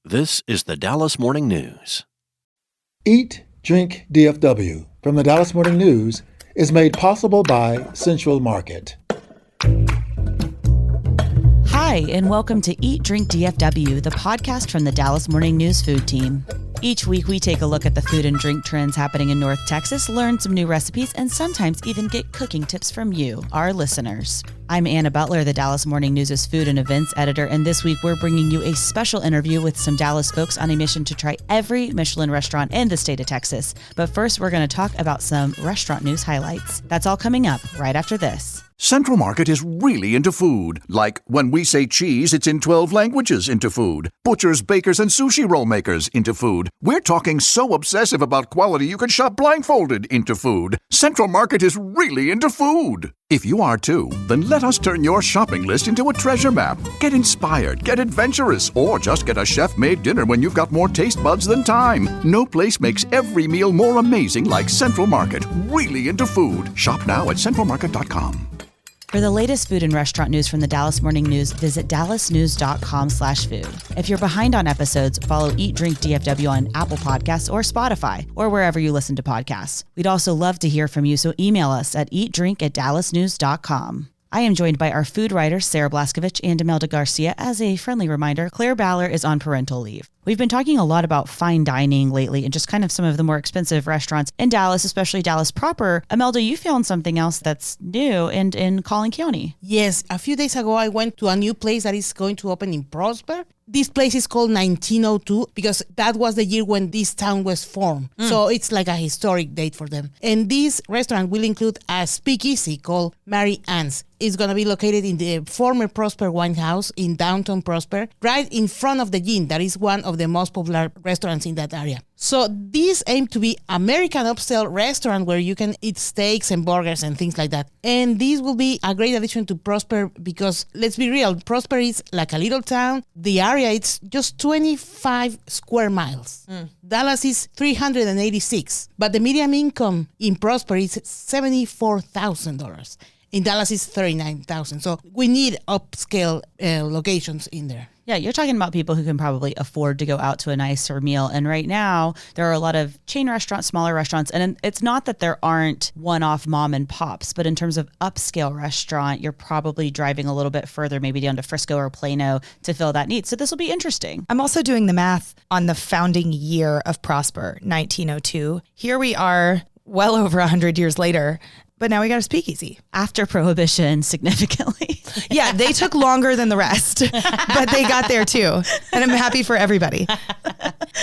This is the Dallas Morning News. Eat, Drink, DFW from the Dallas Morning News is made possible by Central Market. Hi, and welcome to Eat, Drink, DFW, the podcast from the Dallas Morning News food team. Each week, we take a look at the food and drink trends happening in North Texas, learn some new recipes, and sometimes even get cooking tips from you, our listeners. I'm Anna Butler, the Dallas Morning News' food and events editor, and this week we're bringing you a special interview with some Dallas folks on a mission to try every Michelin restaurant in the state of Texas. But first, we're going to talk about some restaurant news highlights. That's all coming up right after this. Central Market is really into food. Like when we say cheese, it's in 12 languages into food. Butchers, bakers, and sushi roll makers into food. We're talking so obsessive about quality you can shop blindfolded into food. Central Market is really into food. If you are too, then let us turn your shopping list into a treasure map. Get inspired, get adventurous, or just get a chef-made dinner when you've got more taste buds than time. No place makes every meal more amazing like Central Market. Really into food. Shop now at centralmarket.com. For the latest food and restaurant news from the Dallas Morning News, visit dallasnews.com/food. If you're behind on episodes, follow Eat, Drink, DFW on Apple Podcasts or Spotify, or wherever you listen to podcasts. We'd also love to hear from you, so email us at eatdrink@dallasnews.com. I am joined by our food writers, Sarah Blaskovich and Imelda Garcia. As a friendly reminder, Claire Baller is on parental leave. We've been talking a lot about fine dining lately and just kind of some of the more expensive restaurants in Dallas, especially Dallas proper. Imelda, you found something else that's new and in Collin County. Yes, a few days ago, I went to a new place that is going to open in Prosper. This place is called 1902 because that was the year when this town was formed. So it's like a historic date for them. And this restaurant will include a speakeasy called Mary Ann's. It's going to be located in the former Prosper Wine House in downtown Prosper, right in front of the Inn. That is one of the most popular restaurants in that area. So this aimed to be American upscale restaurant where you can eat steaks and burgers and things like that. And this will be a great addition to Prosper because, let's be real, Prosper is like a little town. The area, it's just 25 square miles. Dallas is 386. But the median income in Prosper is $74,000. In Dallas, it's $39,000. So we need upscale locations in there. Yeah, you're talking about people who can probably afford to go out to a nicer meal. And right now, there are a lot of chain restaurants, smaller restaurants. And it's not that there aren't one-off mom and pops, but in terms of upscale restaurant, you're probably driving a little bit further, maybe down to Frisco or Plano to fill that need. So this will be interesting. I'm also doing the math on the founding year of Prosper, 1902. Here we are well over 100 years later. But now we got a speakeasy. After Prohibition, significantly. Yeah, they took longer than the rest, but they got there too. And I'm happy for everybody.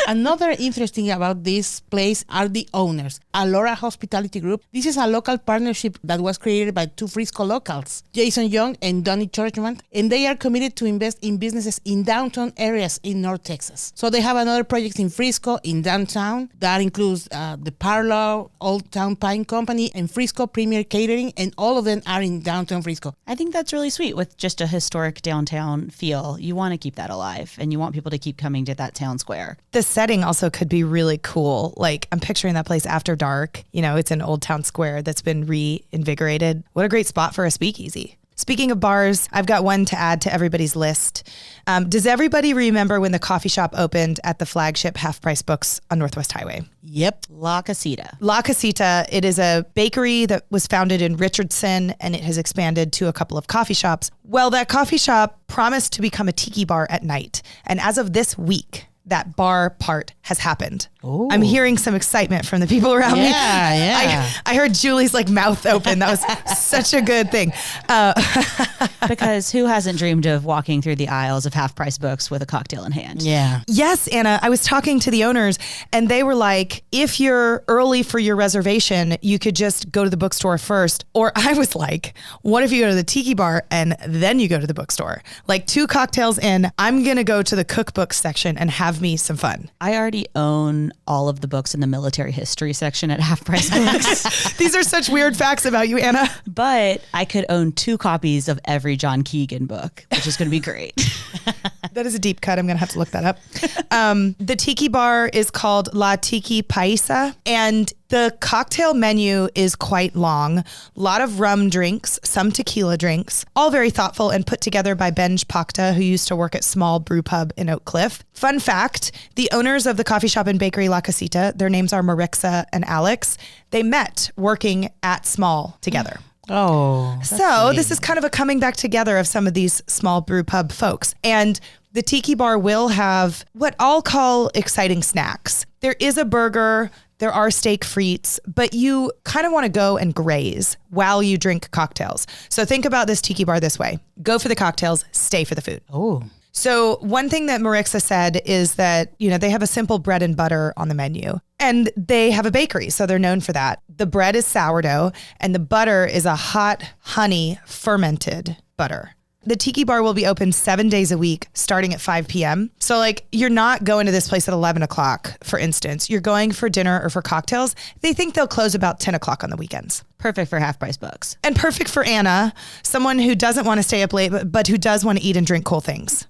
Another interesting about this place are the owners. Alora Hospitality Group. This is a local partnership that was created by two Frisco locals, Jason Young and Donnie Churchman, and they are committed to invest in businesses in downtown areas in North Texas. So they have another project in Frisco, in downtown. That includes the Parlour, Old Town Pine Company, and Frisco Premier Catering, and all of them are in downtown Frisco. I think that's really sweet with just a historic downtown feel. You want to keep that alive, and you want people to keep coming to that town square. The setting also could be really cool. Like, I'm picturing that place after dark. You know, it's an old town square that's been reinvigorated. What a great spot for a speakeasy. Speaking of bars, I've got one to add to everybody's list. Does everybody remember when the coffee shop opened at the flagship Half Price Books on Northwest Highway? Yep. La Casita. La Casita. It is a bakery that was founded in Richardson, and it has expanded to a couple of coffee shops. Well, that coffee shop promised to become a tiki bar at night. And as of this week, that bar part has happened. Ooh. I'm hearing some excitement from the people around me. Yeah. I heard Julie's mouth open. That was such a good thing. Because who hasn't dreamed of walking through the aisles of Half Price Books with a cocktail in hand? Yeah. Yes, Anna. I was talking to the owners and they were like, if you're early for your reservation, you could just go to the bookstore first. Or I was like, what if you go to the tiki bar and then you go to the bookstore? Like 2 cocktails in, I'm going to go to the cookbook section and have me some fun. I already own all of the books in the military history section at Half Price Books. These are such weird facts about you, Anna. But I could own 2 copies of every John Keegan book, which is going to be great. That is a deep cut. I'm going to have to look that up. The tiki bar is called La Tiki Paisa, and the cocktail menu is quite long. A lot of rum drinks, some tequila drinks, all very thoughtful and put together by Benj Pakta, who used to work at Small Brew Pub in Oak Cliff. Fun fact, the owners of the coffee shop and bakery La Casita, their names are Marixa and Alex. They met working at Small together. Oh. So this is kind of a coming back together of some of these small brew pub folks. And the tiki bar will have what I'll call exciting snacks. There is a burger, there are steak frites, but you kind of want to go and graze while you drink cocktails. So think about this tiki bar this way. Go for the cocktails, stay for the food. Oh. So one thing that Marixa said is that, they have a simple bread and butter on the menu, and they have a bakery, so they're known for that. The bread is sourdough and the butter is a hot honey fermented butter. The tiki bar will be open 7 days a week, starting at 5 p.m. So you're not going to this place at 11 o'clock, for instance. You're going for dinner or for cocktails. They think they'll close about 10 o'clock on the weekends. Perfect for half price books. And perfect for Anna, someone who doesn't want to stay up late, but who does want to eat and drink cool things.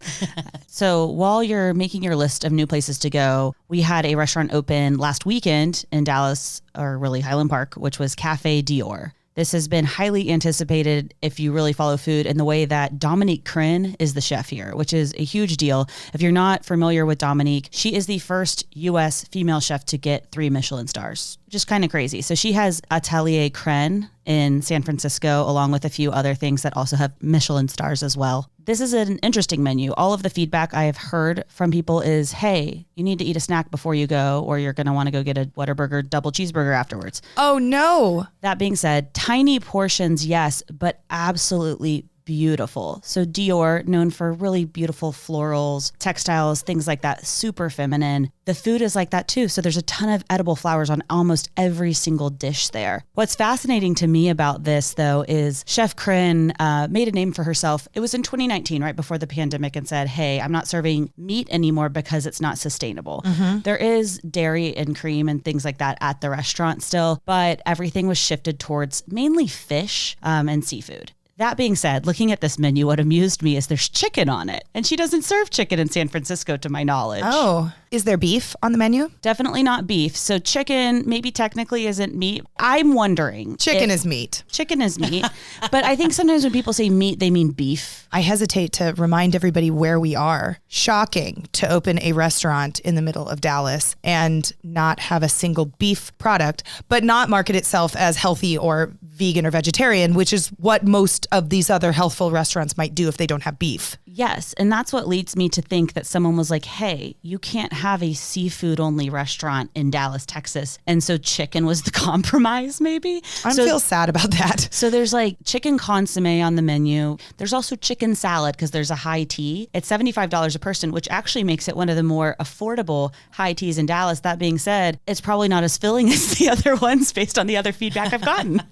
So while you're making your list of new places to go, we had a restaurant open last weekend in Dallas, or really Highland Park, which was Cafe Dior. This has been highly anticipated if you really follow food in the way that Dominique Crin is the chef here, which is a huge deal. If you're not familiar with Dominique, she is the first U.S. female chef to get 3 Michelin stars. Just kind of crazy. So she has Atelier Crin in San Francisco, along with a few other things that also have Michelin stars as well. This is an interesting menu. All of the feedback I have heard from people is, hey, you need to eat a snack before you go, or you're going to want to go get a Whataburger double cheeseburger afterwards. Oh, no. That being said, tiny portions, yes, but absolutely beautiful. So Dior, known for really beautiful florals, textiles, things like that, super feminine. The food is like that too. So there's a ton of edible flowers on almost every single dish there. What's fascinating to me about this though is Chef Crin made a name for herself. It was in 2019, right before the pandemic, and said, hey, I'm not serving meat anymore because it's not sustainable. Mm-hmm. There is dairy and cream and things like that at the restaurant still, but everything was shifted towards mainly fish and seafood. That being said, looking at this menu, what amused me is there's chicken on it. And she doesn't serve chicken in San Francisco, to my knowledge. Oh, is there beef on the menu? Definitely not beef. So chicken maybe technically isn't meat. I'm wondering. Chicken is meat. Chicken is meat. But I think sometimes when people say meat, they mean beef. I hesitate to remind everybody where we are. Shocking to open a restaurant in the middle of Dallas and not have a single beef product, but not market itself as healthy or vegan or vegetarian, which is what most of these other healthful restaurants might do if they don't have beef. Yes. And that's what leads me to think that someone was like, hey, you can't have a seafood only restaurant in Dallas, Texas. And so chicken was the compromise, maybe. I feel sad about that. So there's like chicken consomme on the menu. There's also chicken salad because there's a high tea. It's $75 a person, which actually makes it one of the more affordable high teas in Dallas. That being said, it's probably not as filling as the other ones based on the other feedback I've gotten.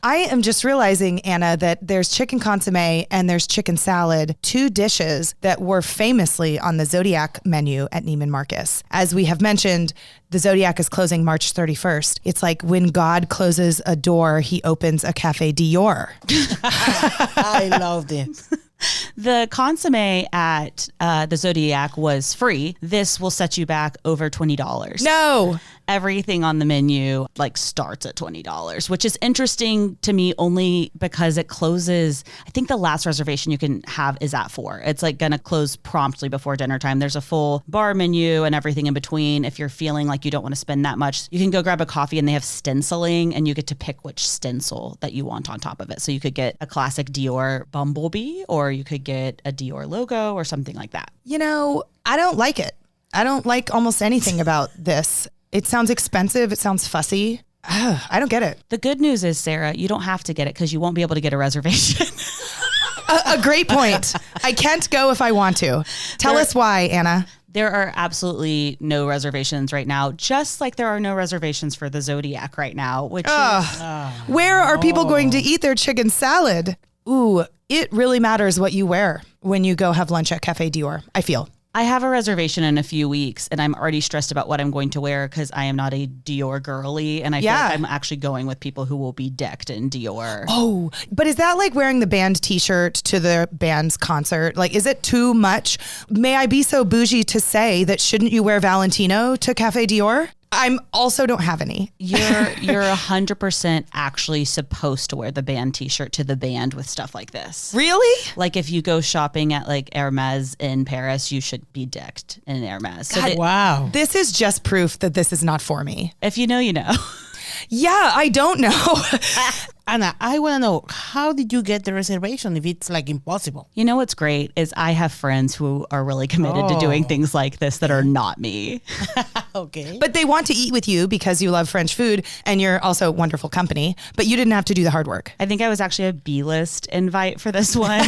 I am just realizing, Anna, that there's chicken consomme and there's chicken salad, 2 dishes that were famously on the Zodiac menu at Neiman Marcus. As we have mentioned, the Zodiac is closing March 31st. It's like when God closes a door, he opens a Cafe Dior. I loved it. The consomme at the Zodiac was free. This will set you back over $20. No. Everything on the menu starts at $20, which is interesting to me only because it closes. I think the last reservation you can have is at 4. It's going to close promptly before dinner time. There's a full bar menu and everything in between. If you're feeling like you don't want to spend that much, you can go grab a coffee and they have stenciling and you get to pick which stencil that you want on top of it. So you could get a classic Dior bumblebee, or you could get a Dior logo or something like that. I don't like it. I don't like almost anything about this. It sounds expensive. It sounds fussy. I don't get it. The good news is, Sarah, you don't have to get it because you won't be able to get a reservation. A great point. I can't go if I want to. Tell us why, Anna. There are absolutely no reservations right now, just like there are no reservations for the Zodiac right now, which where are people going to eat their chicken salad? Ooh, it really matters what you wear when you go have lunch at Cafe Dior, I feel. I have a reservation in a few weeks, and I'm already stressed about what I'm going to wear because I am not a Dior girly, and I feel like I'm actually going with people who will be decked in Dior. Oh, but is that like wearing the band t-shirt to the band's concert? Like, is it too much? May I be so bougie to say that shouldn't you wear Valentino to Cafe Dior? I'm also don't have any. You're 100% actually supposed to wear the band t-shirt to the band with stuff like this. Really? Like if you go shopping at like Hermes in Paris, you should be decked in Hermes. So God, Wow. This is just proof that this is not for me. if you know, you know. Yeah, I don't know. Anna, I want to know, how did you get the reservation if it's like impossible? You know what's great is I have friends who are really committed to doing things like this that are not me. Okay. But they want to eat with you because you love French food and you're also wonderful company, but you didn't have to do the hard work. I think I was actually a B-list invite for this one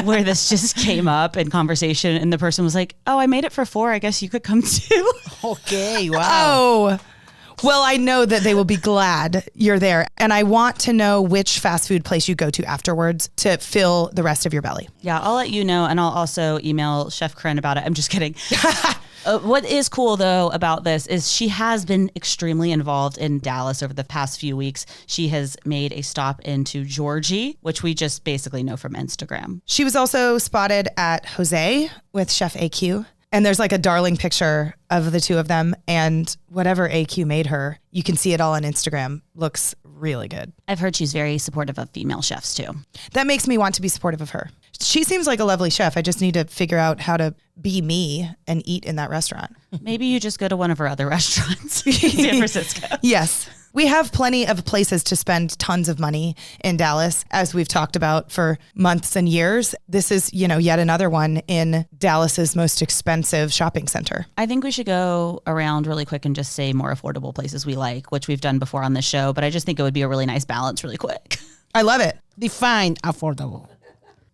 where this just came up in conversation and the person was like, oh, I made it for 4. I guess you could come too. Okay, wow. Oh, well, I know that they will be glad you're there. And I want to know which fast food place you go to afterwards to fill the rest of your belly. Yeah, I'll let you know. And I'll also email Chef Kren about it. I'm just kidding. What is cool, though, about this is she has been extremely involved in Dallas over the past few weeks. She has made a stop into Georgie, which we just basically know from Instagram. She was also spotted at Jose with Chef AQ. And there's like a darling picture of the two of them, and whatever AQ made her, you can see it all on Instagram. Looks really good. I've heard she's very supportive of female chefs, too. That makes me want to be supportive of her. She seems like a lovely chef. I just need to figure out how to be me and eat in that restaurant. Maybe you just go to one of her other restaurants in San Francisco. Yes. We have plenty of places to spend tons of money in Dallas, as we've talked about for months and years. This is, yet another one in Dallas's most expensive shopping center. I think we should go around really quick and just say more affordable places we like, which we've done before on the show, but I just think it would be a really nice balance really quick. I love it. Define affordable.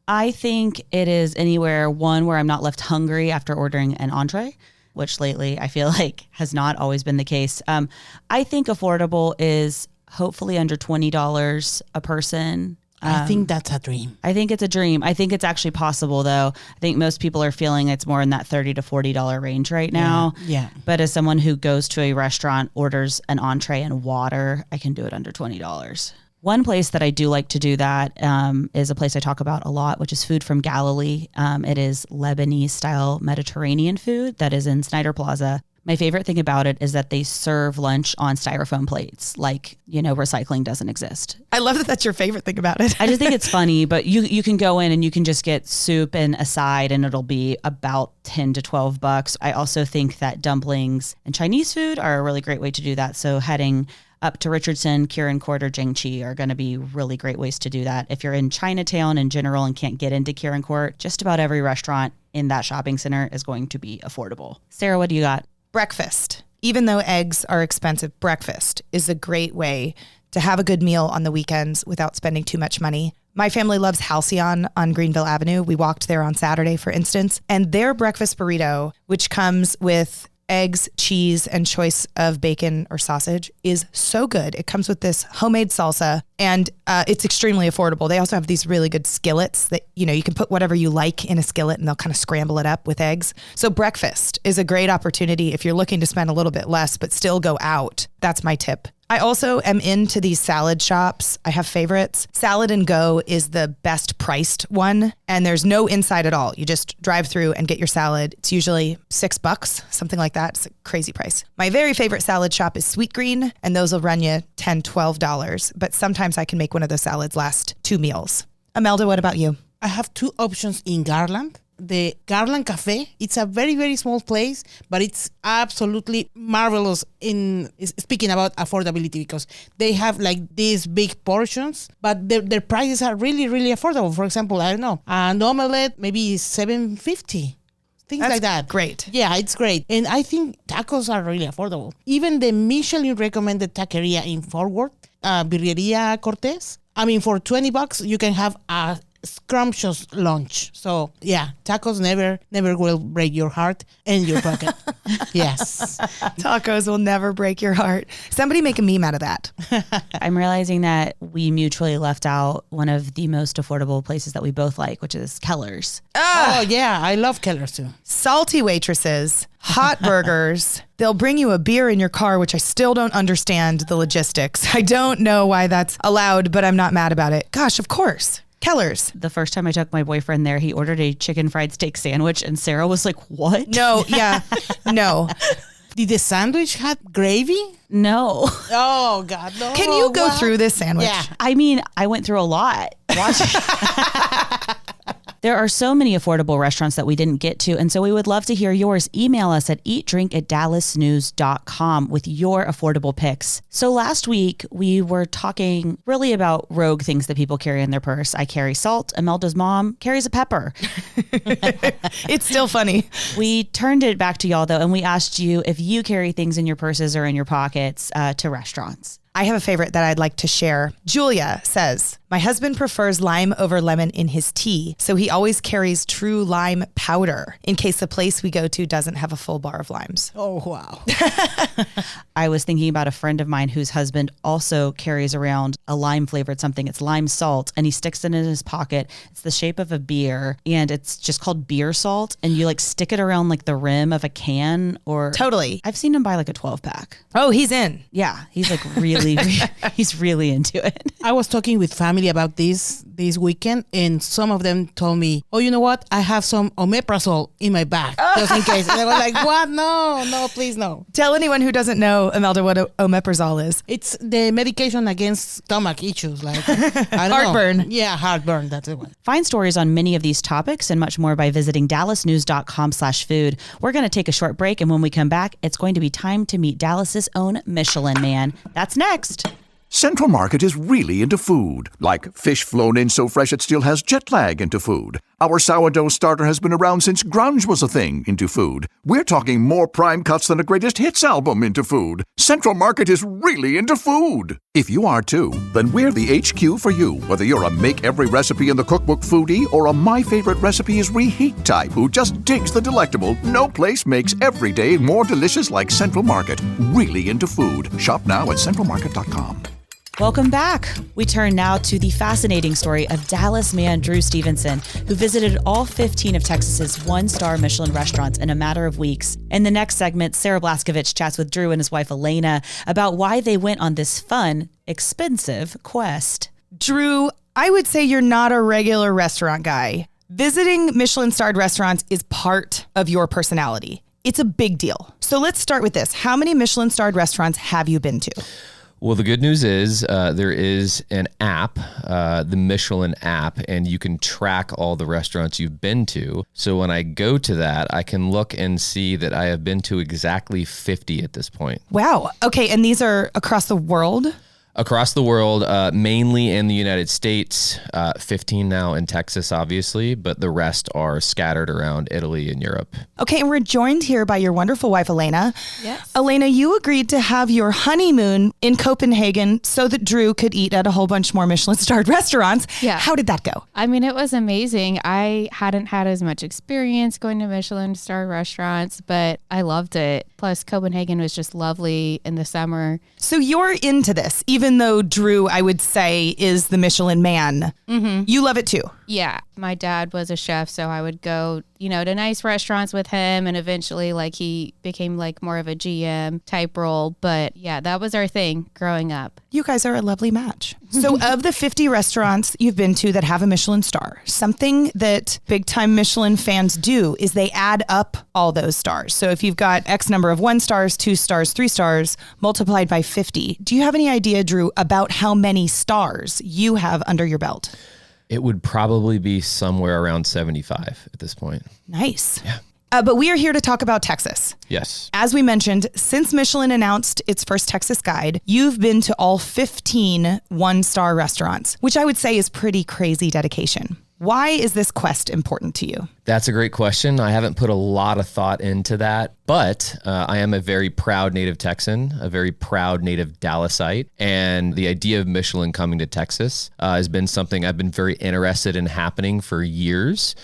I think it is anywhere, one, where I'm not left hungry after ordering an entree, which lately I feel like has not always been the case. I think affordable is hopefully under $20 a person. I think that's a dream. I think it's a dream. I think it's actually possible, though. I think most people are feeling it's more in that $30 to $40 range right now. Yeah. But as someone who goes to a restaurant, orders an entree and water, I can do it under $20. One place that I do like to do that is a place I talk about a lot, which is Food from Galilee. It is Lebanese-style Mediterranean food that is in Snyder Plaza. My favorite thing about it is that they serve lunch on styrofoam plates, like, recycling doesn't exist. I love that that's your favorite thing about it. I just think it's funny, but you can go in and you can just get soup and a side and it'll be about $10 to $12. I also think that dumplings and Chinese food are a really great way to do that. So heading up to Richardson, Kieran Court, or Jingqi are going to be really great ways to do that. If you're in Chinatown in general and can't get into Kieran Court, just about every restaurant in that shopping center is going to be affordable. Sarah, what do you got? Breakfast. Even though eggs are expensive, breakfast is a great way to have a good meal on the weekends without spending too much money. My family loves Halcyon on Greenville Avenue. We walked there on Saturday, for instance, and their breakfast burrito, which comes with eggs, cheese, and choice of bacon or sausage, is so good. It comes with this homemade salsa, and it's extremely affordable. They also have these really good skillets that, you can put whatever you like in a skillet and they'll kind of scramble it up with eggs. So breakfast is a great opportunity if you're looking to spend a little bit less but still go out. That's my tip. I also am into these salad shops. I have favorites. Salad and Go is the best priced one, and there's no inside at all. You just drive through and get your salad. It's usually $6, something like that. It's a crazy price. My very favorite salad shop is Sweet Green, and those will run you $10, $12, but sometimes I can make one of those salads last 2 meals. Imelda, what about you? I have 2 options in Garland. The Garland Cafe, it's a very, very small place, but it's absolutely marvelous in speaking about affordability because they have like these big portions, but their prices are really, really affordable. For example, I don't know, an omelette, maybe $7.50. Things That's like that. Great. Yeah, it's great. And I think tacos are really affordable. Even the Michelin recommended taqueria in Fort Worth, Birreria Cortez. I mean, for $20, you can have a scrumptious lunch. So yeah, tacos never will break your heart and your pocket. Yes. Tacos will never break your heart. Somebody make a meme out of that. I'm realizing that we mutually left out one of the most affordable places that we both like, which is Keller's. Oh yeah, I love Keller's too. Salty waitresses, hot burgers. They'll bring you a beer in your car, which I still don't understand the logistics. I don't know why that's allowed, but I'm not mad about it. Gosh, of course. Keller's. The first time I took my boyfriend there, he ordered a chicken fried steak sandwich, and Sarah was like, "What?" No, yeah, no. Did the sandwich have gravy? No. Oh God, no. Can you go through this sandwich? Yeah. I mean, I went through a lot. There are so many affordable restaurants that we didn't get to, and so we would love to hear yours. Email us at eatdrink@dallasnews.com with your affordable picks. So last week, we were talking really about rogue things that people carry in their purse. I carry salt. Imelda's mom carries a pepper. It's still funny. We turned it back to y'all, though, and we asked you if you carry things in your purses or in your pockets to restaurants. I have a favorite that I'd like to share. Julia says, my husband prefers lime over lemon in his tea, so he always carries true lime powder in case the place we go to doesn't have a full bar of limes. Oh wow. I was thinking about a friend of mine whose husband also carries around a lime flavored something. It's lime salt, and he sticks it in his pocket. It's the shape of a beer, and it's just called beer salt, and you like stick it around like the rim of a can or... Totally. I've seen him buy like a 12-pack. Oh, he's in. Yeah, he's like really, he's really into it. I was talking with family about this weekend, and some of them told me, "Oh, you know what? I have some omeprazole in my bag just in case." And they were like, "What? No, please no." Tell anyone who doesn't know, Imelda, what omeprazole is. It's the medication against stomach issues, like I don't Heartburn. know. Yeah, heartburn. That's the one. Find stories on many of these topics and much more by visiting dallasnews.com/food. We're going to take a short break, and when we come back, it's going to be time to meet Dallas's own Michelin Man. That's next. Central Market is really into food, like fish flown in so fresh it still has jet lag into food. Our sourdough starter has been around since grunge was a thing into food. We're talking more prime cuts than a greatest hits album into food. Central Market is really into food. If you are too, then we're the HQ for you. Whether you're a make every recipe in the cookbook foodie or a my favorite recipe is reheat type who just digs the delectable, no place makes every day more delicious like Central Market. Really into food. Shop now at centralmarket.com. Welcome back. We turn now to the fascinating story of Dallas man Drew Stevenson, who visited all 15 of Texas's one-star Michelin restaurants in a matter of weeks. In the next segment, Sarah Blaskovich chats with Drew and his wife Elena about why they went on this fun, expensive quest. Drew, I would say you're not a regular restaurant guy. Visiting Michelin-starred restaurants is part of your personality. It's a big deal. So let's start with this. How many Michelin-starred restaurants have you been to? Well, the good news is there is an app, the Michelin app, and you can track all the restaurants you've been to. So when I go to that, I can look and see that I have been to exactly 50 at this point. Wow. Okay. And these are across the world? Across the world, mainly in the United States, 15 now in Texas, obviously, but the rest are scattered around Italy and Europe. Okay, and we're joined here by your wonderful wife, Elena. Yes. Elena, you agreed to have your honeymoon in Copenhagen so that Drew could eat at a whole bunch more Michelin-starred restaurants. Yeah. How did that go? I mean, it was amazing. I hadn't had as much experience going to Michelin-star restaurants, but I loved it. Plus, Copenhagen was just lovely in the summer. So you're into this, even though Drew, I would say, is the Michelin man. Mm-hmm. You love it too. Yeah. My dad was a chef, so I would go, to nice restaurants with him, and eventually he became more of a GM type role. But yeah, that was our thing growing up. You guys are a lovely match. So of the 50 restaurants you've been to that have a Michelin star, something that big time Michelin fans do is they add up all those stars. So if you've got X number of 1 stars, 2 stars, 3 stars multiplied by 50, do you have any idea, Drew, about how many stars you have under your belt? It would probably be somewhere around 75 at this point. Nice. Yeah. But we are here to talk about Texas. Yes. As we mentioned, since Michelin announced its first Texas guide, you've been to all 15 one-star restaurants, which I would say is pretty crazy dedication. Why is this quest important to you? That's a great question. I haven't put a lot of thought into that, but I am a very proud native Texan, a very proud native Dallasite. And the idea of Michelin coming to Texas has been something I've been very interested in happening for years.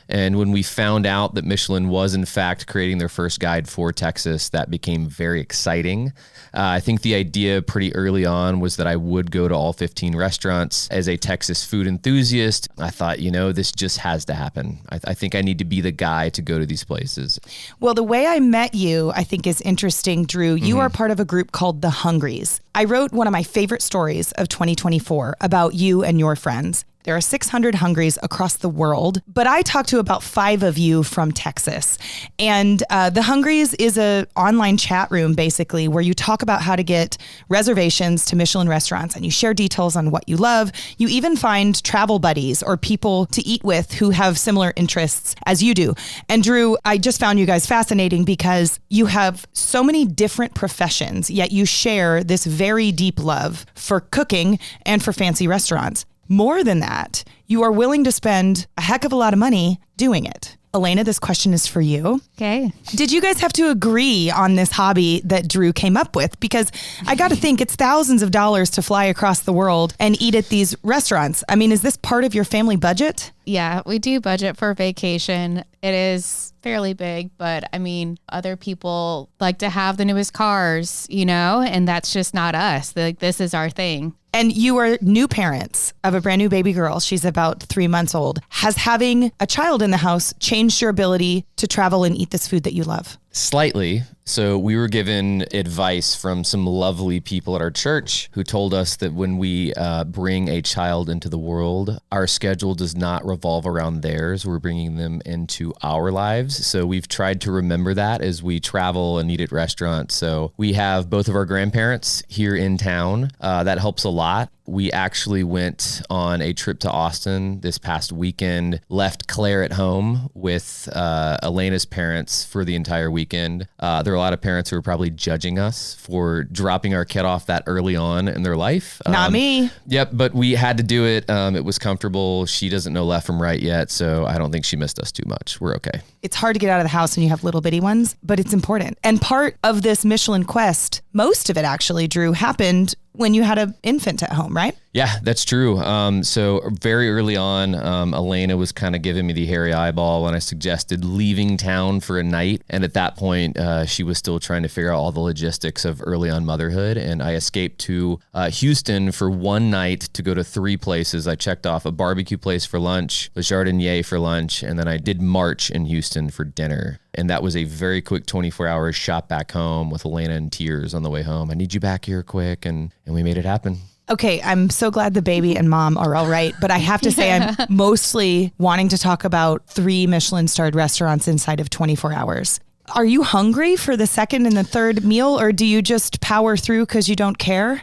And when we found out that Michelin was in fact creating their first guide for Texas, that became very exciting. I think the idea pretty early on was that I would go to all 15 restaurants. As a Texas food enthusiast, I thought, this just has to happen. I think I need to be the guy to go to these places. Well, the way I met you, I think is interesting, Drew. You are part of a group called The Hungries. I wrote one of my favorite stories of 2024 about you and your friends. There are 600 Hungries across the world, but I talked to about 5 of you from Texas. And The Hungries is an online chat room, basically, where you talk about how to get reservations to Michelin restaurants and you share details on what you love. You even find travel buddies or people to eat with who have similar interests as you do. And Drew, I just found you guys fascinating because you have so many different professions, yet you share this very deep love for cooking and for fancy restaurants. More than that, you are willing to spend a heck of a lot of money doing it. Elena, this question is for you. Okay. Did you guys have to agree on this hobby that Drew came up with? Because I got to think it's thousands of dollars to fly across the world and eat at these restaurants. I mean, is this part of your family budget? Yeah, we do budget for vacation. It is fairly big, but I mean, other people like to have the newest cars, and that's just not us. This is our thing. And you are new parents of a brand new baby girl. She's about 3 months old. Has having a child in the house changed your ability to travel and eat this food that you love? Slightly. So we were given advice from some lovely people at our church who told us that when we bring a child into the world, our schedule does not revolve around theirs. We're bringing them into our lives. So we've tried to remember that as we travel and eat at restaurants. So we have both of our grandparents here in town. That helps a lot. We actually went on a trip to Austin this past weekend, left Claire at home with Elena's parents for the entire weekend. There are a lot of parents who are probably judging us for dropping our kid off that early on in their life. Not me. Yep, but we had to do it. It was comfortable. She doesn't know left from right yet, so I don't think she missed us too much. We're okay. It's hard to get out of the house when you have little bitty ones, but it's important. And part of this Michelin quest, most of it actually, Drew, happened when you had an infant at home, right? Yeah, that's true. So very early on, Elena was kind of giving me the hairy eyeball when I suggested leaving town for a night. And at that point, she was still trying to figure out all the logistics of early on motherhood. And I escaped to Houston for one night to go to 3 places. I checked off a barbecue place for lunch, Le Jardinier for lunch, and then I did March in Houston for dinner. And that was a very quick 24 hours shot back home with Elena in tears on the way home. I need you back here quick. And we made it happen. Okay, I'm so glad the baby and mom are all right, but I have to say I'm mostly wanting to talk about 3 Michelin-starred restaurants inside of 24 hours. Are you hungry for the second and the third meal, or do you just power through because you don't care?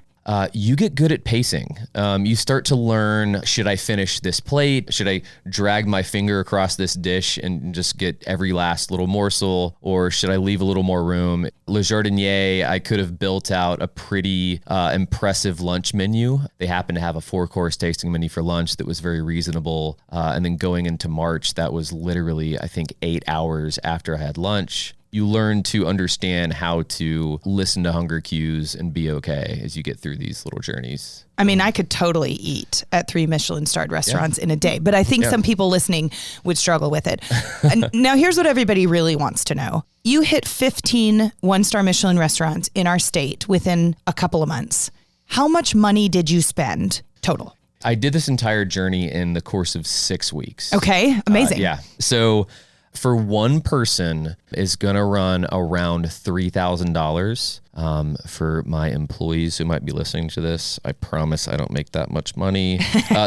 You get good at pacing. You start to learn, should I finish this plate? Should I drag my finger across this dish and just get every last little morsel? Or should I leave a little more room? Le Jardinier, I could have built out a pretty impressive lunch menu. They happened to have a 4-course tasting menu for lunch that was very reasonable. And then going into March, that was literally, I think, 8 hours after I had lunch. You learn to understand how to listen to hunger cues and be okay as you get through these little journeys. I mean, I could totally eat at 3 Michelin-starred restaurants in a day, but I think some people listening would struggle with it. Now, here's what everybody really wants to know. You hit 15 one-star Michelin restaurants in our state within a couple of months. How much money did you spend total? I did this entire journey in the course of 6 weeks. Okay, amazing. Yeah. So for one person is going to run around $3,000. For my employees who might be listening to this, I promise I don't make that much money.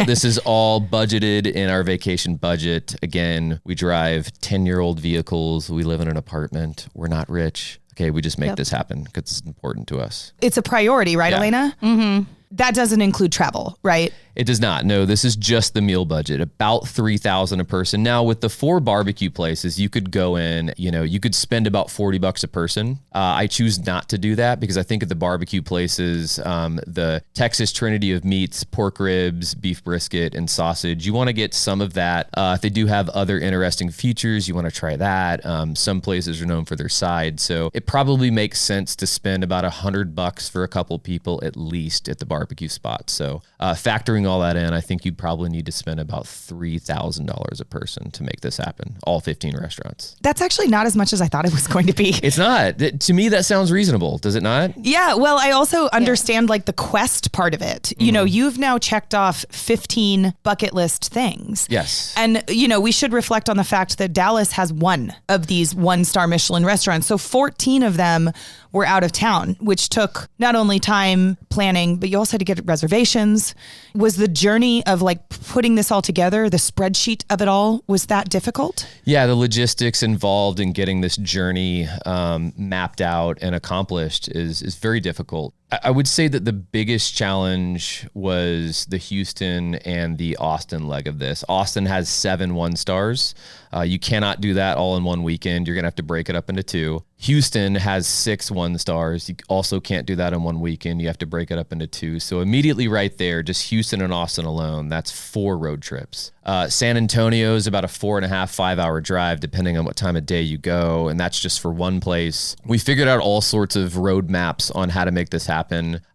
This is all budgeted in our vacation budget. Again, we drive 10-year-old vehicles. We live in an apartment. We're not rich. Okay, we just make this happen because it's important to us. It's a priority, right, Elena? Mm-hmm. that doesn't include travel, right? It does not. No, this is just the meal budget, about $3,000 a person. Now, with the 4 barbecue places, you could go in, you could spend about $40 a person. I choose not to do that because I think at the barbecue places, the Texas Trinity of meats, pork ribs, beef brisket, and sausage, you want to get some of that. If they do have other interesting features, you want to try that. Some places are known for their sides. So it probably makes sense to spend about $100 for a couple people at least at the barbecue spot. So factoring all that in, I think you'd probably need to spend about $3,000 a person to make this happen, all 15 restaurants. That's actually not as much as I thought it was going to be. It's not. To me, that sounds reasonable. Does it not? Yeah. Well, I also understand like the quest part of it. You've now checked off 15 bucket list things. Yes. And, we should reflect on the fact that Dallas has one of these 1-star Michelin restaurants. So 14 of them were out of town, which took not only time planning, but you also had to get reservations. Was the journey of like putting this all together, the spreadsheet of it all, was that difficult? Yeah, the logistics involved in getting this journey mapped out and accomplished is very difficult. I would say that the biggest challenge was the Houston and the Austin leg of this. Austin has 7 1-stars. You cannot do that all in one weekend. You're going to have to break it up into 2. Houston has 6 1-stars. You also can't do that in one weekend. You have to break it up into 2. So immediately right there, just Houston and Austin alone, that's 4 road trips. San Antonio is about a 4.5-5 hour drive, depending on what time of day you go. And that's just for one place. We figured out all sorts of road maps on how to make this happen.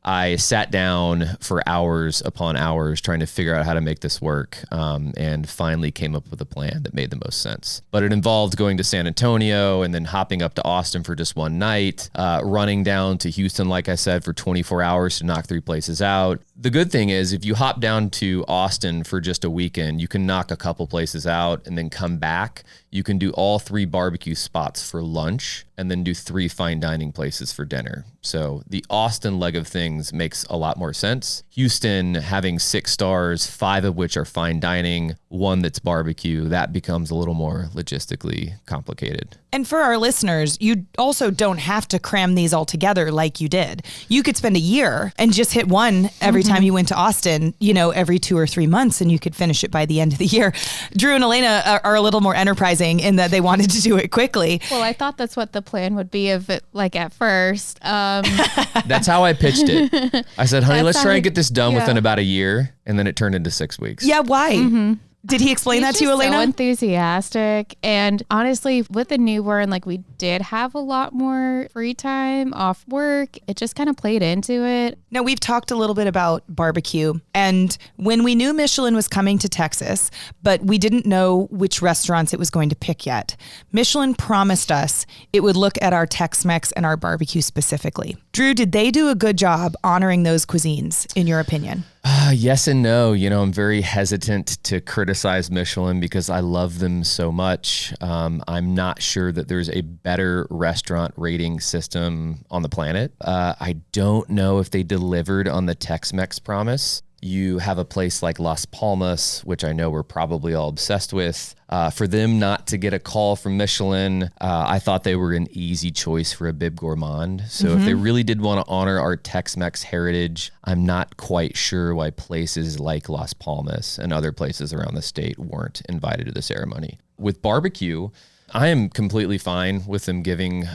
I sat down for hours upon hours trying to figure out how to make this work, and finally came up with a plan that made the most sense. But it involved going to San Antonio and then hopping up to Austin for just one night, running down to Houston, like I said, for 24 hours to knock 3 places out. The good thing is if you hop down to Austin for just a weekend, you can knock a couple places out and then come back. You can do all 3 barbecue spots for lunch and then do 3 fine dining places for dinner. So the Austin leg of things makes a lot more sense. Houston having 6 stars, 5 of which are fine dining, 1 that's barbecue, that becomes a little more logistically complicated. And for our listeners, you also don't have to cram these all together like you did. You could spend a year and just hit one every time you went to Austin, every 2 or 3 months, and you could finish it by the end of the year. Drew and Elena are a little more enterprising in that they wanted to do it quickly. Well, I thought that's what the plan would be of it, like at first. That's how I pitched it. I said, honey, let's try and get this done within about a year. And then it turned into 6 weeks. Yeah, why? Did he explain that to you, Elena? So enthusiastic. And honestly, with the newborn, like we did have a lot more free time off work. It just kind of played into it. Now, we've talked a little bit about barbecue. And when we knew Michelin was coming to Texas, but we didn't know which restaurants it was going to pick yet, Michelin promised us it would look at our Tex-Mex and our barbecue specifically. Drew, did they do a good job honoring those cuisines, in your opinion? Yes and no. I'm very hesitant to criticize Michelin because I love them so much. I'm not sure that there's a better restaurant rating system on the planet. I don't know if they delivered on the Tex-Mex promise. You have a place like Las Palmas, which I know we're probably all obsessed with. For them not to get a call from Michelin, I thought they were an easy choice for a Bib Gourmand. So if they really did want to honor our Tex-Mex heritage, I'm not quite sure why places like Las Palmas and other places around the state weren't invited to the ceremony. With barbecue, I am completely fine with them giving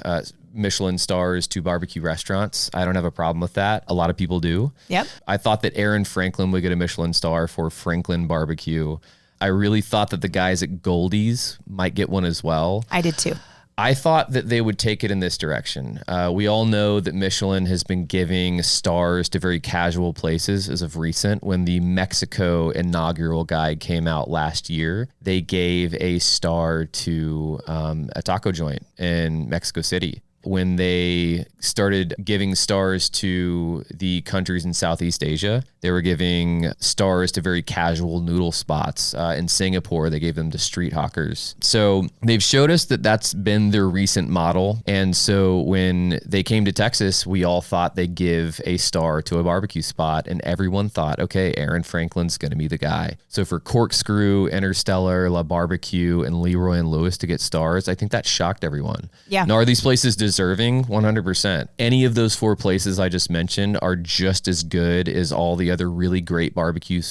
Michelin stars to barbecue restaurants. I don't have a problem with that. A lot of people do. Yep. I thought that Aaron Franklin would get a Michelin star for Franklin barbecue. I really thought that the guys at Goldie's might get one as well. I did too. I thought that they would take it in this direction. We all know that Michelin has been giving stars to very casual places as of recent. When the Mexico inaugural guide came out last year, they gave a star to a taco joint in Mexico City. When they started giving stars to the countries in Southeast Asia, they were giving stars to very casual noodle spots. In Singapore, they gave them to street hawkers. So they've showed us that that's been their recent model. And so when they came to Texas, we all thought they'd give a star to a barbecue spot. And everyone thought, okay, Aaron Franklin's going to be the guy. So for Corkscrew, Interstellar, La Barbecue, and Leroy and Lewis to get stars, I think that shocked everyone. Yeah. Now, are these places deserving? 100%. Any of those 4 places I just mentioned are just as good as all the other really great barbecue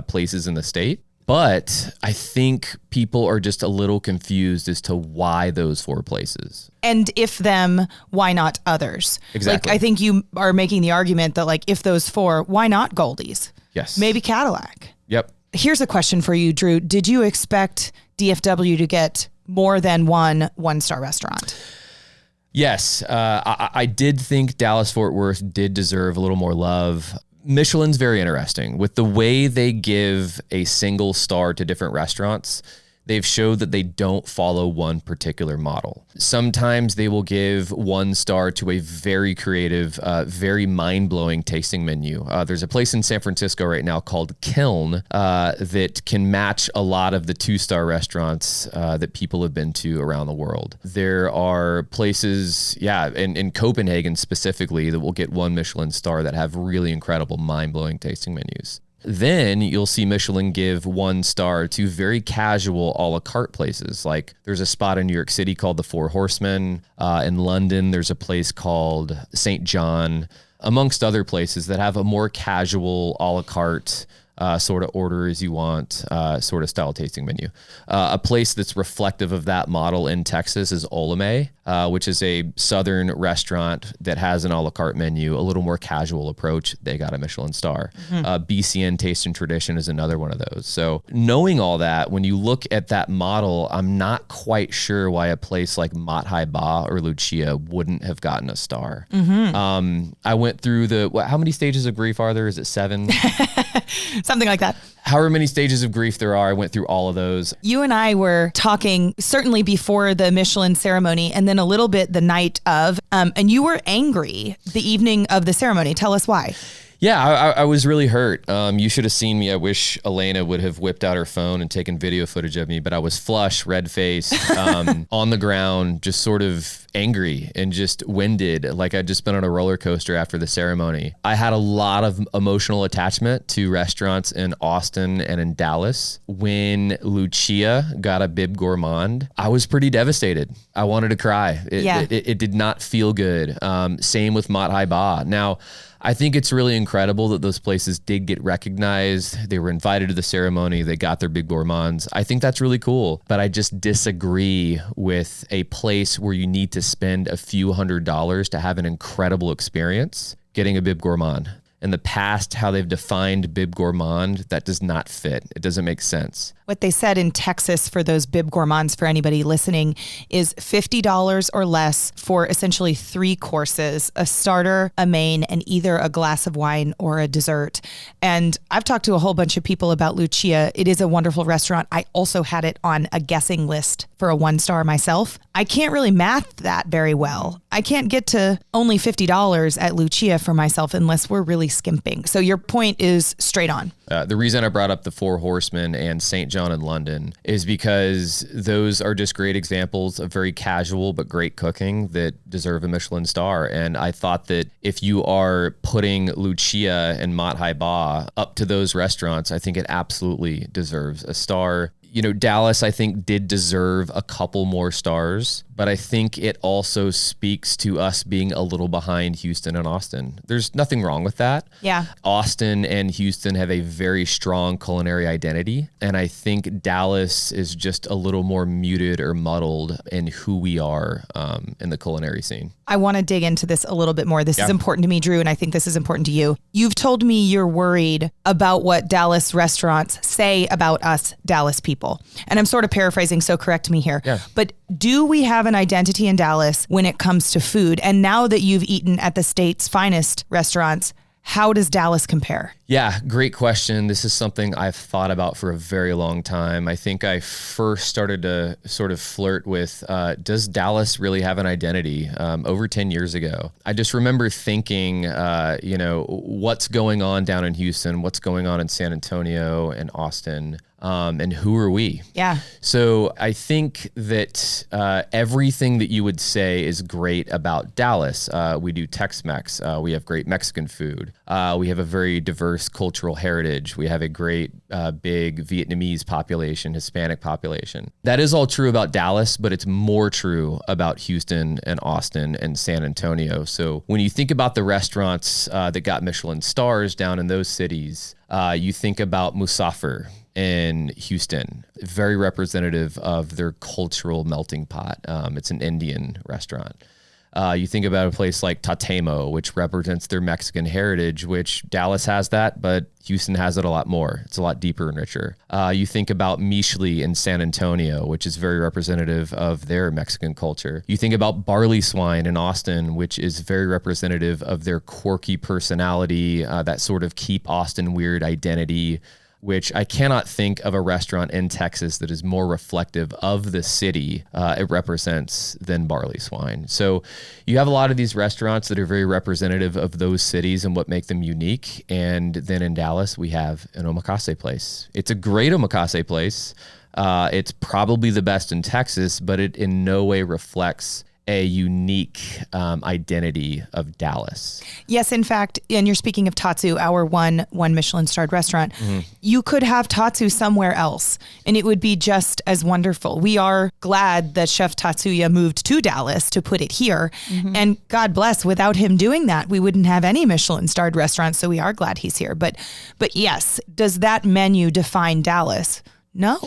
places in the state. But I think people are just a little confused as to why those 4 places. And if them, why not others? Exactly. Like, I think you are making the argument that, like, if those 4, why not Goldie's? Yes. Maybe Cadillac. Yep. Here's a question for you, Drew. Did you expect DFW to get more than one-star restaurant? Yes. I did think Dallas-Fort Worth did deserve a little more love. Michelin's very interesting. With the way they give a single star to different restaurants, they've showed that they don't follow one particular model. Sometimes they will give 1 star to a very creative, very mind-blowing tasting menu. There's a place in San Francisco right now called Kiln that can match a lot of the 2-star restaurants that people have been to around the world. There are places, in Copenhagen specifically, that will get 1 Michelin star that have really incredible, mind-blowing tasting menus. Then you'll see Michelin give 1 star to very casual a la carte places. Like there's a spot in New York City called the Four Horsemen. In London, there's a place called St. John, amongst other places that have a more casual a la carte sort of order as you want, sort of style tasting menu. A place that's reflective of that model in Texas is Olame, which is a southern restaurant that has an a la carte menu, a little more casual approach. They got a Michelin star. BCN Taste and Tradition is another one of those. So knowing all that, when you look at that model, I'm not quite sure why a place like Mat Hai Ba or Lucia wouldn't have gotten a star. I went through how many stages of grief are there? Is it 7? Something like that. However many stages of grief there are, I went through all of those. You and I were talking certainly before the Michelin ceremony and then a little bit the night of, and you were angry the evening of the ceremony. Tell us why. Yeah, I was really hurt. You should have seen me. I wish Elena would have whipped out her phone and taken video footage of me, but I was flush, red-faced, on the ground, just sort of angry and just winded, like I'd just been on a roller coaster after the ceremony. I had a lot of emotional attachment to restaurants in Austin and in Dallas. When Lucia got a Bib Gourmand, I was pretty devastated. I wanted to cry. It did not feel good. Same with Mat Hai Ba. Now, I think it's really incredible that those places did get recognized. They were invited to the ceremony. They got their Big Gourmands. I think that's really cool, but I just disagree with a place where you need to spend a few $100s to have an incredible experience getting a Bib Gourmand. In the past, how they've defined Bib Gourmand, that does not fit. It doesn't make sense. What they said in Texas for those Bib Gourmands, for anybody listening, is $50 or less for essentially 3 courses, a starter, a main, and either a glass of wine or a dessert. And I've talked to a whole bunch of people about Lucia. It is a wonderful restaurant. I also had it on a guessing list for a 1-star myself. I can't really math that very well. I can't get to only $50 at Lucia for myself unless we're really skimping. So your point is straight on. The reason I brought up the Four Horsemen and St. John in London is because those are just great examples of very casual but great cooking that deserve a Michelin star. And I thought that if you are putting Lucia and Mat Hai Ba up to those restaurants, I think it absolutely deserves a star. You know, Dallas, I think, did deserve a couple more stars, but I think it also speaks to us being a little behind Houston and Austin. There's nothing wrong with that. Yeah. Austin and Houston have a very strong culinary identity, and I think Dallas is just a little more muted or muddled in who we are in the culinary scene. I want to dig into this a little bit more. This is important to me, Drew, and I think this is important to you. You've told me you're worried about what Dallas restaurants say about us Dallas people. And I'm sort of paraphrasing, so correct me here. Yeah. But do we have an identity in Dallas when it comes to food? And now that you've eaten at the state's finest restaurants, how does Dallas compare? Yeah, great question. This is something I've thought about for a very long time. I think I first started to sort of flirt with, does Dallas really have an identity? Over 10 years ago. I just remember thinking, what's going on down in Houston? What's going on in San Antonio and Austin? And who are we? Yeah. So I think that everything that you would say is great about Dallas. We do Tex-Mex. We have great Mexican food. We have a very diverse cultural heritage. We have a great big Vietnamese population, Hispanic population. That is all true about Dallas, but it's more true about Houston and Austin and San Antonio. So when you think about the restaurants that got Michelin stars down in those cities, you think about Musafir in Houston, very representative of their cultural melting pot. It's an Indian restaurant. You think about a place like Tatemo, which represents their Mexican heritage, which Dallas has that, but Houston has it a lot more. It's a lot deeper and richer. You think about Michelin in San Antonio, which is very representative of their Mexican culture. You think about Barley Swine in Austin, which is very representative of their quirky personality, that sort of keep Austin weird identity, which I cannot think of a restaurant in Texas that is more reflective of the city it represents than Barley Swine. So you have a lot of these restaurants that are very representative of those cities and what make them unique. And then in Dallas, we have an omakase place. It's a great omakase place. It's probably the best in Texas, but it in no way reflects a unique identity of Dallas. Yes, in fact, and you're speaking of Tatsu, our one Michelin starred restaurant. You could have Tatsu somewhere else and it would be just as wonderful. We are glad that Chef Tatsuya moved to Dallas to put it here. And God bless, without him doing that, we wouldn't have any Michelin starred restaurants. So we are glad he's here. But yes, does that menu define Dallas? No.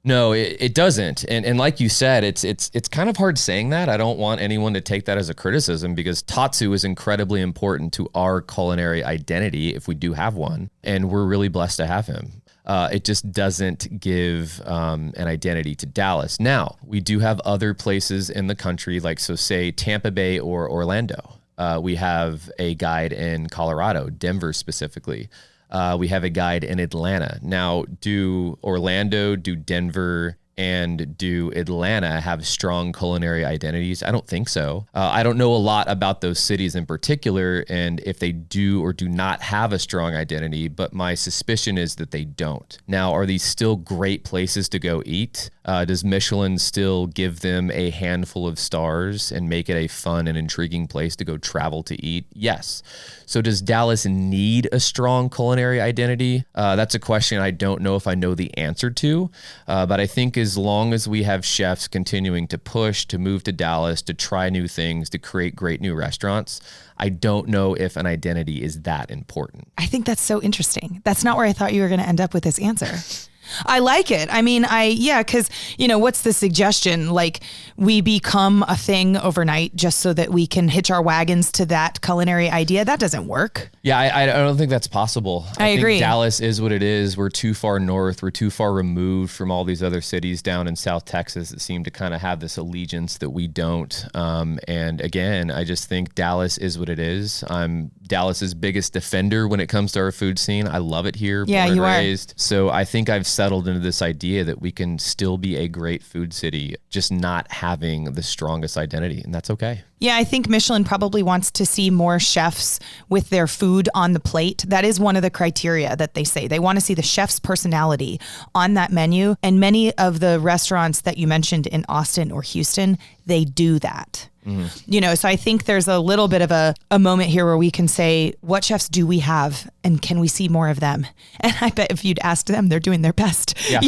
No, it doesn't. And like you said, it's kind of hard saying that. I don't want anyone to take that as a criticism because Tatsu is incredibly important to our culinary identity if we do have one. And we're really blessed to have him. It just doesn't give an identity to Dallas. Now, we do have other places in the country, like, so say Tampa Bay or Orlando. We have a guide in Colorado, Denver specifically. We have a guide in Atlanta. Now, do Orlando, do Denver, and do Atlanta have strong culinary identities? I don't think so. I don't know a lot about those cities in particular and if they do or do not have a strong identity, but my suspicion is that they don't. Now, are these still great places to go eat? Does Michelin still give them a handful of stars and make it a fun and intriguing place to go travel to eat? Yes. So does Dallas need a strong culinary identity? That's a question I don't know if I know the answer to, but I think as long as we have chefs continuing to push, to move to Dallas, to try new things, to create great new restaurants, I don't know if an identity is that important. I think that's so interesting. That's not where I thought you were going to end up with this answer. I like it. I mean, because, what's the suggestion? Like, we become a thing overnight just so that we can hitch our wagons to that culinary idea. That doesn't work. Yeah, I don't think that's possible. I agree. Think Dallas is what it is. We're too far north. We're too far removed from all these other cities down in South Texas that seem to kind of have this allegiance that we don't. And again, I just think Dallas is what it is. I'm Dallas's biggest defender when it comes to our food scene. I love it here. Yeah, you are. So I think I've settled into this idea that we can still be a great food city, just not having the strongest identity, and that's okay. Yeah, I think Michelin probably wants to see more chefs with their food on the plate. That is one of the criteria that they say. They want to see the chef's personality on that menu. And many of the restaurants that you mentioned in Austin or Houston, they do that. So I think there's a little bit of a moment here where we can say, what chefs do we have and can we see more of them? And I bet if you'd asked them, they're doing their best. Yeah.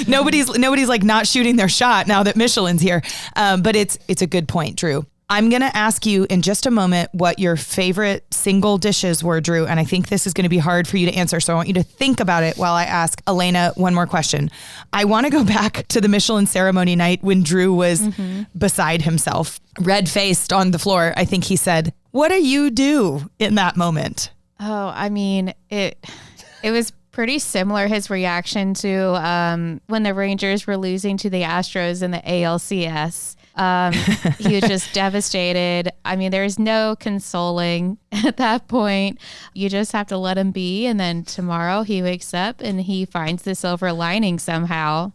Nobody's like not shooting their shot now that Michelin's here. But it's a good point, Drew. I'm going to ask you in just a moment what your favorite single dishes were, Drew. And I think this is going to be hard for you to answer. So I want you to think about it while I ask Elena one more question. I want to go back to the Michelin ceremony night when Drew was beside himself, red-faced on the floor. I think he said, "What do you do in that moment?" Oh, I mean, it was pretty similar, his reaction to when the Rangers were losing to the Astros in the ALCS. He was just devastated. I mean, there's no consoling at that point. You just have to let him be. And then tomorrow he wakes up and he finds the silver lining somehow.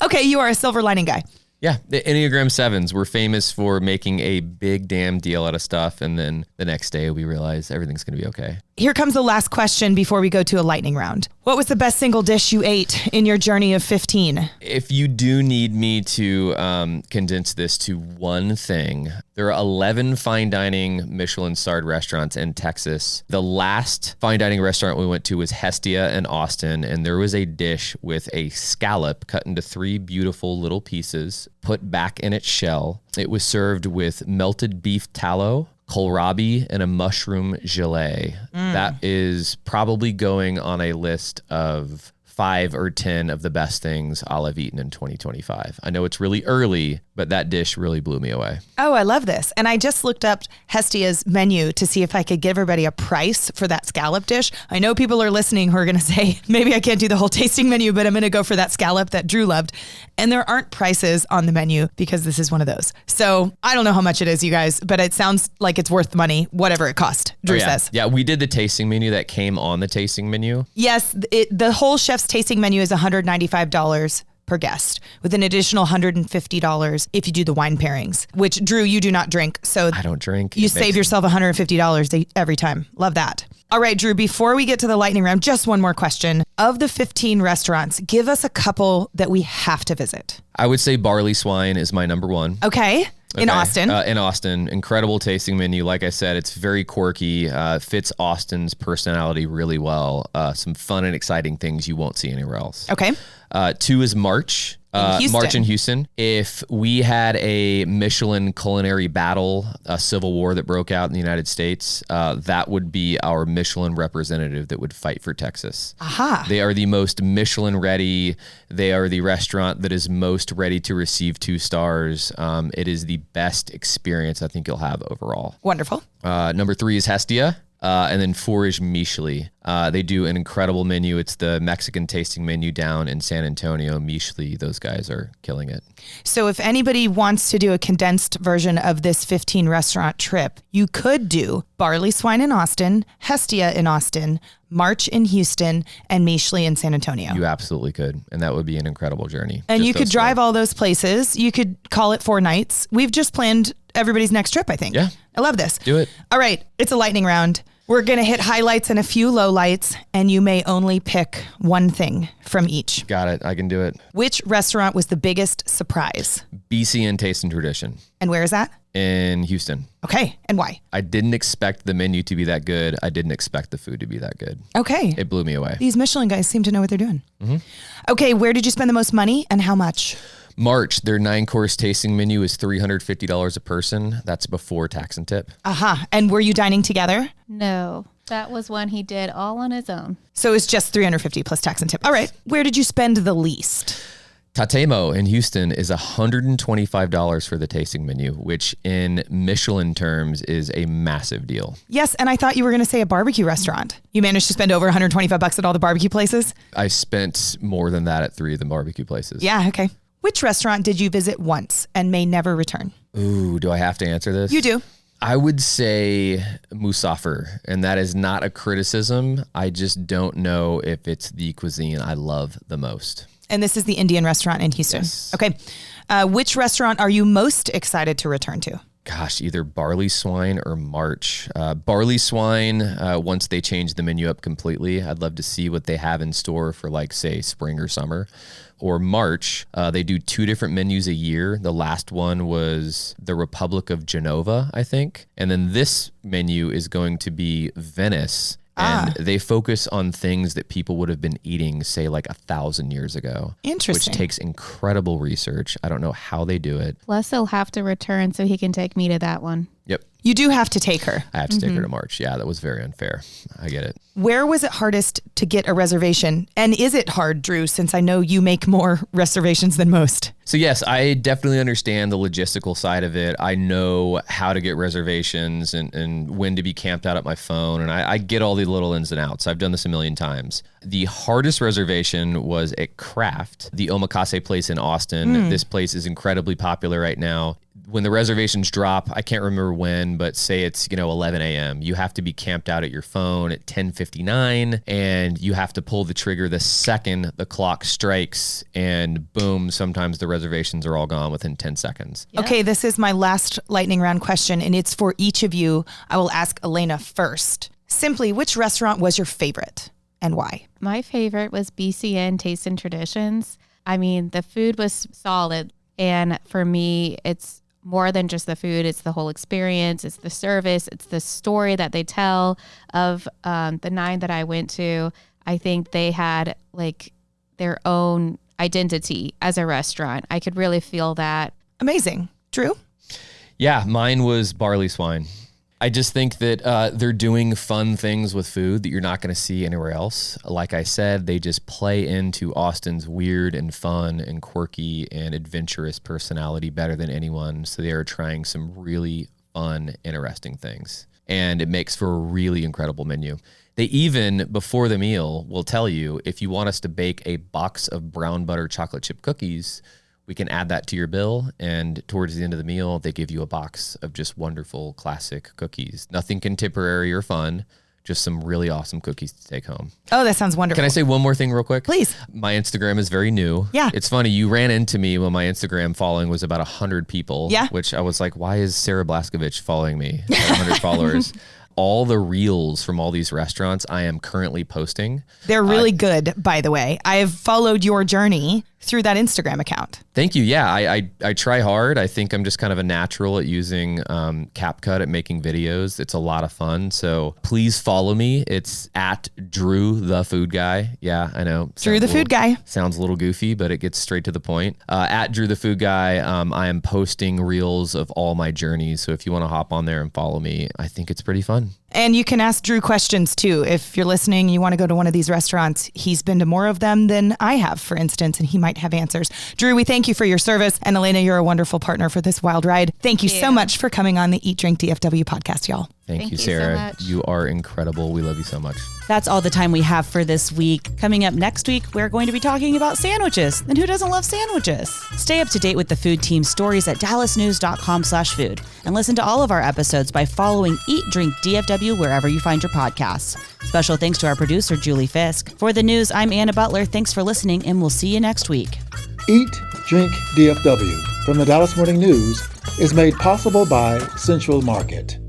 Okay, you are a silver lining guy. Yeah, the Enneagram 7s were famous for making a big damn deal out of stuff. And then the next day we realize everything's going to be okay. Here comes the last question before we go to a lightning round. What was the best single dish you ate in your journey of 15? If you do need me to condense this to one thing, there are 11 fine dining Michelin-starred restaurants in Texas. The last fine dining restaurant we went to was Hestia in Austin, and there was a dish with a scallop cut into 3 beautiful little pieces, put back in its shell. It was served with melted beef tallow, kohlrabi, and a mushroom gelée. That is probably going on a list of 5 or 10 of the best things I'll have eaten in 2025. I know it's really early, but that dish really blew me away. Oh, I love this. And I just looked up Hestia's menu to see if I could give everybody a price for that scallop dish. I know people are listening who are going to say, maybe I can't do the whole tasting menu, but I'm going to go for that scallop that Drew loved. And there aren't prices on the menu because this is one of those. So I don't know how much it is, you guys, but it sounds like it's worth the money, whatever it cost, Drew says. Yeah, we did the tasting menu that came on the tasting menu. Yes, the whole chef's tasting menu is $195 per guest, with an additional $150 if you do the wine pairings, which, Drew, you do not drink. So I don't drink. You save yourself $150 every time. Love that. All right, Drew, before we get to the lightning round, just one more question. Of the 15 restaurants, give us a couple that we have to visit. I would say Barley Swine is my number one. Okay. In Austin. In Austin. Incredible tasting menu. Like I said, it's very quirky, fits Austin's personality really well. Some fun and exciting things you won't see anywhere else. Okay. 2 is March. March in Houston. If we had a Michelin culinary battle, a civil war that broke out in the United States, that would be our Michelin representative that would fight for Texas. Aha. They are the most Michelin ready. They are the restaurant that is most ready to receive 2 stars. It is the best experience I think you'll have overall. Wonderful. Number 3 is Hestia. And then 4 is Michelin. They do an incredible menu. It's the Mexican tasting menu down in San Antonio. Michelin, those guys are killing it. So if anybody wants to do a condensed version of this 15 restaurant trip, you could do Barley Swine in Austin, Hestia in Austin, March in Houston, and Michelin in San Antonio. You absolutely could. And that would be an incredible journey. And you could drive all those places. You could call it 4 nights. We've just planned everybody's next trip, I think. Yeah. I love this. Do it. All right. It's a lightning round. We're going to hit highlights and a few lowlights, and you may only pick one thing from each. Got it. I can do it. Which restaurant was the biggest surprise? BCN Taste and Tradition. And where is that? In Houston. Okay. And why? I didn't expect the menu to be that good. I didn't expect the food to be that good. Okay. It blew me away. These Michelin guys seem to know what they're doing. Mm-hmm. Okay. Where did you spend the most money and how much? March, their 9-course tasting menu is $350 a person. That's before tax and tip. Aha. And were you dining together? No, that was one he did all on his own. So it's just $350 plus tax and tip. All right. Where did you spend the least? Tatemo in Houston is $125 for the tasting menu, which in Michelin terms is a massive deal. Yes, and I thought you were going to say a barbecue restaurant. You managed to spend over $125 at all the barbecue places? I spent more than that at 3 of the barbecue places. Yeah, okay. Which restaurant did you visit once and may never return? Ooh, do I have to answer this? You do. I would say Musafir, and that is not a criticism. I just don't know if it's the cuisine I love the most. And this is the Indian restaurant in Houston. Yes. Okay. Which restaurant are you most excited to return to? Gosh, either Barley Swine or March. Barley Swine, once they change the menu up completely, I'd love to see what they have in store for, like, say, spring or summer. Or March, they do 2 different menus a year. The last one was the Republic of Genova, I think. And then this menu is going to be Venice. And they focus on things that people would have been eating, say, like 1,000 years ago. Interesting. Which takes incredible research. I don't know how they do it. Plus, he'll have to return so he can take me to that one. Yep. You do have to take her. I have to take her to March. Yeah, that was very unfair. I get it. Where was it hardest to get a reservation? And is it hard, Drew, since I know you make more reservations than most? So yes, I definitely understand the logistical side of it. I know how to get reservations and when to be camped out at my phone. And I get all the little ins and outs. I've done this a million times. The hardest reservation was at Kraft, the omakase place in Austin. This place is incredibly popular right now. When the reservations drop, I can't remember when, but say it's, 11 a.m. You have to be camped out at your phone at 10:59, and you have to pull the trigger the second the clock strikes, and boom, sometimes the reservations are all gone within 10 seconds. Yep. Okay, this is my last lightning round question, and it's for each of you. I will ask Elena first. Simply, which restaurant was your favorite and why? My favorite was BCN Taste and Traditions. I mean, the food was solid. And for me, it's more than just the food. It's the whole experience. It's the service. It's the story that they tell of the 9 that I went to. I think they had like their own identity as a restaurant. I could really feel that. Amazing. Drew? Yeah, mine was Barley Swine. I just think that they're doing fun things with food that you're not going to see anywhere else. Like I said, they just play into Austin's weird and fun and quirky and adventurous personality better than anyone. So they are trying some really fun, interesting things. And it makes for a really incredible menu. They even, before the meal, will tell you, if you want us to bake a box of brown butter chocolate chip cookies, we can add that to your bill, and towards the end of the meal, they give you a box of just wonderful classic cookies. Nothing contemporary or fun, just some really awesome cookies to take home. Oh, that sounds wonderful. Can I say one more thing real quick? Please. My Instagram is very new. Yeah. It's funny, you ran into me when my Instagram following was about 100 people. Yeah. Which I was like, why is Sarah Blaskovich following me at 100 followers? All the reels from all these restaurants I am currently posting. They're really good, by the way. I have followed your journey through that Instagram account. Thank you. Yeah, I try hard. I think I'm just kind of a natural at using CapCut at making videos. It's a lot of fun. So please follow me. It's at Drew the Food Guy. Yeah, I know. Drew the Food Guy. Sounds a little goofy, but it gets straight to the point. At Drew the Food Guy, I am posting reels of all my journeys. So if you want to hop on there and follow me, I think it's pretty fun. And you can ask Drew questions too. If you're listening, you want to go to one of these restaurants, he's been to more of them than I have, for instance, and he might have answers. Drew, we thank you for your service. And Elena, you're a wonderful partner for this wild ride. Thank you so much for coming on the Eat, Drink, DFW podcast, y'all. Thank you, so Sarah. much. You are incredible. We love you so much. That's all the time we have for this week. Coming up next week, we're going to be talking about sandwiches. And who doesn't love sandwiches? Stay up to date with the food team's stories at dallasnews.com/food. And listen to all of our episodes by following Eat, Drink, DFW wherever you find your podcasts. Special thanks to our producer, Julie Fisk. For the news, I'm Anna Butler. Thanks for listening, and we'll see you next week. Eat, Drink, DFW from the Dallas Morning News is made possible by Central Market.